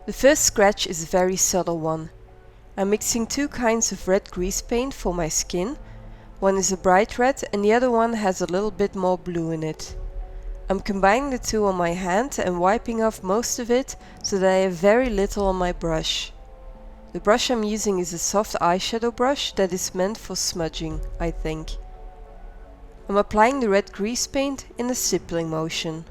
The first scratch is a very subtle one. I'm mixing two kinds of red grease paint for my skin. One is a bright red and the other one has a little bit more blue in it. I'm combining the two on my hand and wiping off most of it so that I have very little on my brush. The brush I'm using is a soft eyeshadow brush that is meant for smudging, I think. I'm applying the red grease paint in a stippling motion.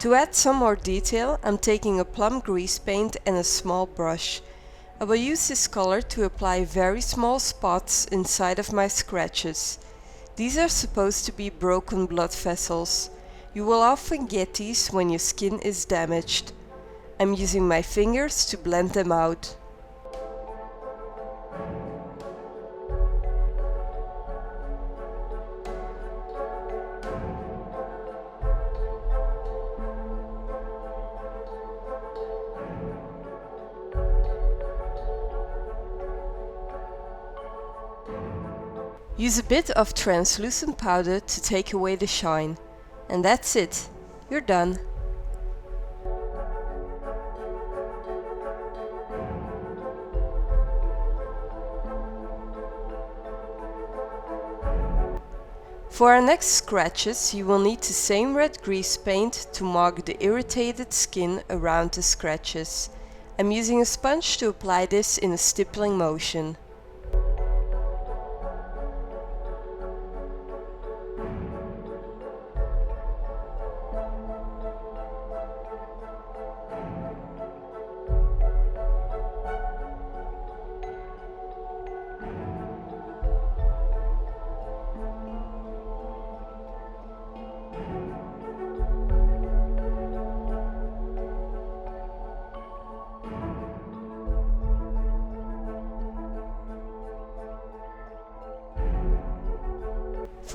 To add some more detail, I'm taking a Plum grease paint and a small brush. I will use this color to apply very small spots inside of my scratches. These are supposed to be broken blood vessels. You will often get these when your skin is damaged. I'm using my fingers to blend them out. Use a bit of translucent powder to take away the shine. And that's it. You're done. For our next scratches, you will need the same red grease paint to mark the irritated skin around the scratches. I'm using a sponge to apply this in a stippling motion.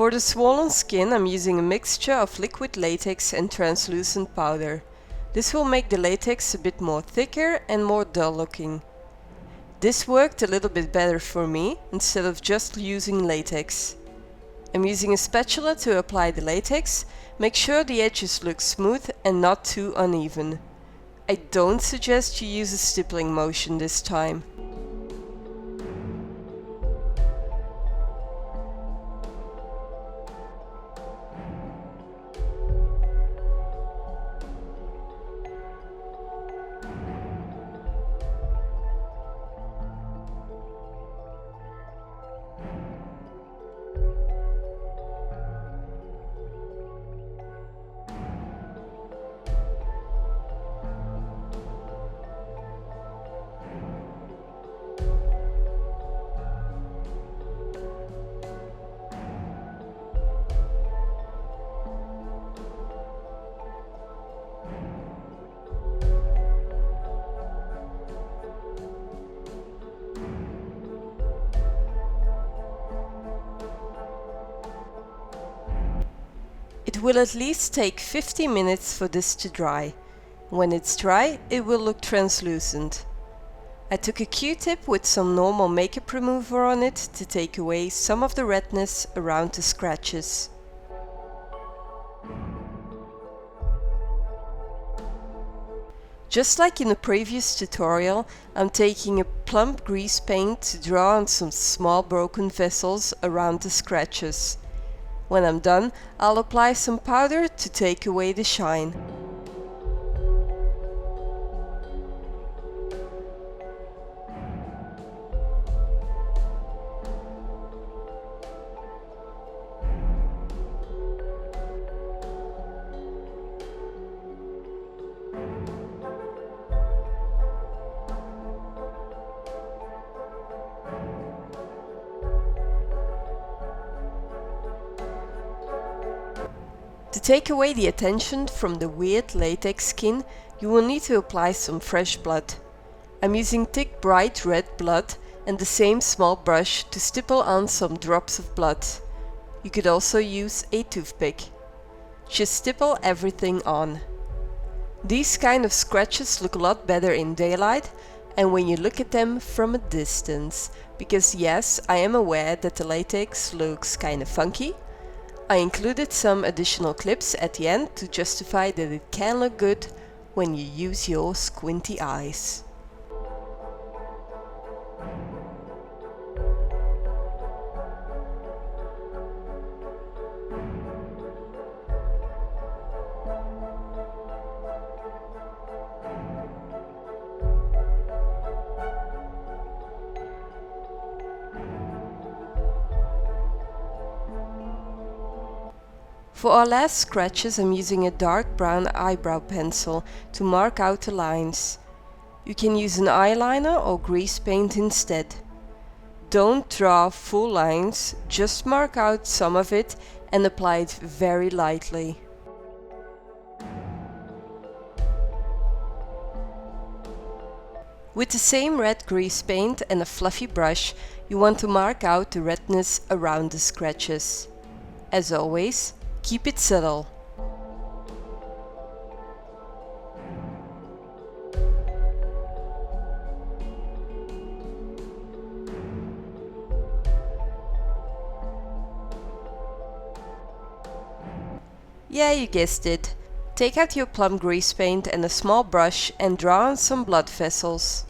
For the swollen skin, I'm using a mixture of liquid latex and translucent powder. This will make the latex a bit more thicker and more dull looking. This worked a little bit better for me instead of just using latex. I'm using a spatula to apply the latex. Make sure the edges look smooth and not too uneven. I don't suggest you use a stippling motion this time. It will at least take 50 minutes for this to dry. When it's dry, it will look translucent. I took a Q-tip with some normal makeup remover on it to take away some of the redness around the scratches. Just like in the previous tutorial, I'm taking a Plum grease paint to draw on some small broken vessels around the scratches. When I'm done, I'll apply some powder to take away the shine. To take away the attention from the weird latex skin, you will need to apply some fresh blood. I'm using thick bright red blood and the same small brush to stipple on some drops of blood. You could also use a toothpick. Just stipple everything on. These kind of scratches look a lot better in daylight and when you look at them from a distance, because yes, I am aware that the latex looks kinda funky. I included some additional clips at the end to justify that it can look good when you use your squinty eyes. For our last scratches, I'm using a dark brown eyebrow pencil to mark out the lines. You can use an eyeliner or grease paint instead. Don't draw full lines, just mark out some of it and apply it very lightly. With the same red grease paint and a fluffy brush, you want to mark out the redness around the scratches. As always, keep it subtle. Yeah, you guessed it. Take out your Plum grease paint and a small brush and draw on some blood vessels.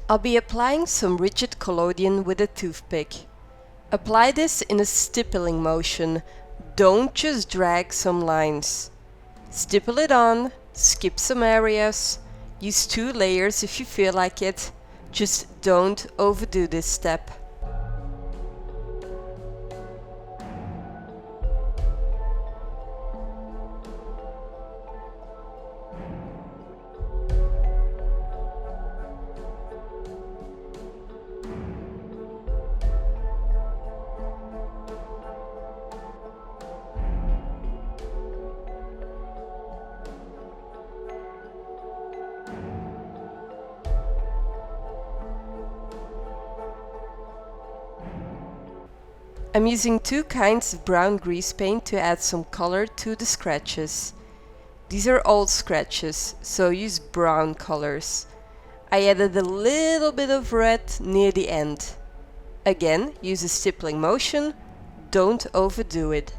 I'll be applying some rigid collodion with a toothpick. Apply this in a stippling motion, don't just drag some lines. Stipple it on, skip some areas, use 2 layers if you feel like it, just don't overdo this step. I'm using 2 kinds of brown grease paint to add some color to the scratches. These are old scratches, so use brown colors. I added a little bit of red near the end. Again, use a stippling motion, don't overdo it.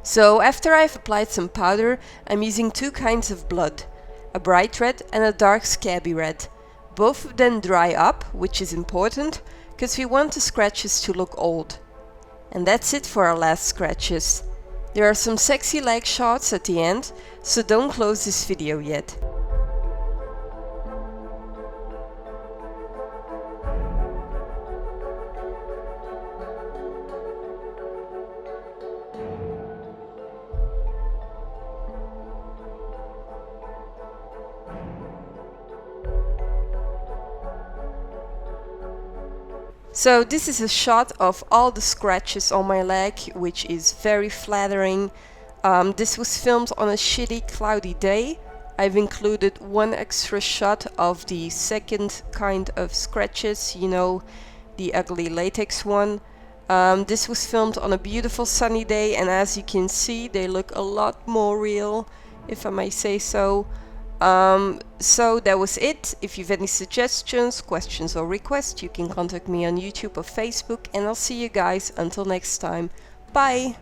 So after I've applied some powder, I'm using 2 kinds of blood, a bright red and a dark scabby red. Both of them dry up, which is important, because we want the scratches to look old. And that's it for our last scratches. There are some sexy leg shots at the end, so don't close this video yet. So this is a shot of all the scratches on my leg, which is very flattering. This was filmed on a shitty cloudy day. I've included 1 extra shot of the second kind of scratches, you know, the ugly latex one. This was filmed on a beautiful sunny day, and as you can see, they look a lot more real, if I may say so. So that was it. If you have any suggestions, questions or requests, you can contact me on YouTube or Facebook, and I'll see you guys until next time. Bye!